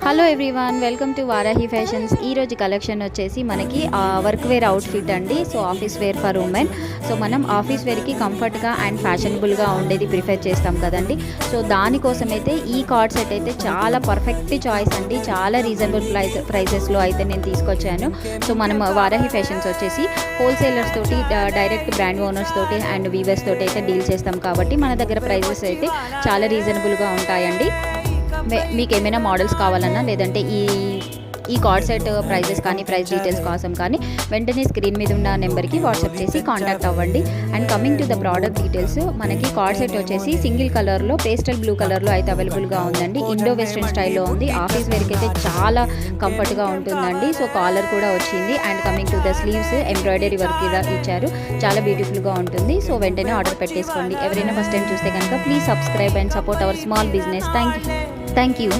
Hello everyone, welcome to Varahi fashions. ఈరోజు collection వచ్చేసి మనకి వర్క్ వేర్ అవుట్ఫిట్ అండి. So office wear for women. So మనం ఆఫీస్ వేర్కి కంఫర్ట్గా అండ్ ఫ్యాషనబుల్గా ఉండేది ప్రిఫర్ చేస్తాం కదండి. సో దానికోసం అయితే ఈ కార్డ్ సెట్ అయితే చాలా పర్ఫెక్ట్ చాయిస్ అండి. చాలా రీజనబుల్ ప్రైసెస్లో అయితే నేను తీసుకొచ్చాను. సో మనం వారాహి ఫ్యాషన్స్ వచ్చేసి హోల్సేలర్స్ తోటి, డైరెక్ట్ బ్రాండ్ ఓనర్స్ తోటి అండ్ వీవర్స్ తోటి అయితే డీల్ చేస్తాం కాబట్టి మన దగ్గర ప్రైజెస్ అయితే చాలా రీజనబుల్గా ఉంటాయండి. మీకు ఏమైనా మోడల్స్ కావాలన్నా లేదంటే ఈ కార్డ్ సెట్ ప్రైజెస్ కానీ ప్రైస్ డీటెయిల్స్ కోసం కానీ వెంటనే స్క్రీన్ మీద ఉన్న నెంబర్కి వాట్సాప్ చేసి కాంటాక్ట్ అవ్వండి. And coming to the product details, మనకి కార్డ్ సెట్ వచ్చేసి సింగిల్ కలర్లో, పేస్టల్ బ్లూ కలర్లో అయితే అవైలబుల్గా ఉందండి. ఇండో వెస్ట్రన్ స్టైల్లో ఉంది. ఆఫీస్ వేర్కి అయితే చాలా కంఫర్ట్గా ఉంటుందండి. సో కాలర్ కూడా వచ్చింది. And coming to the sleeves embroidery work ఇచ్చారు. చాలా బ్యూటిఫుల్గా ఉంటుంది. సో వెంటనే ఆర్డర్ పెట్టేసుకోండి. ఎవరైనా ఫస్ట్ టైం చూస్తే కనుక please subscribe and support our small business. Thank you.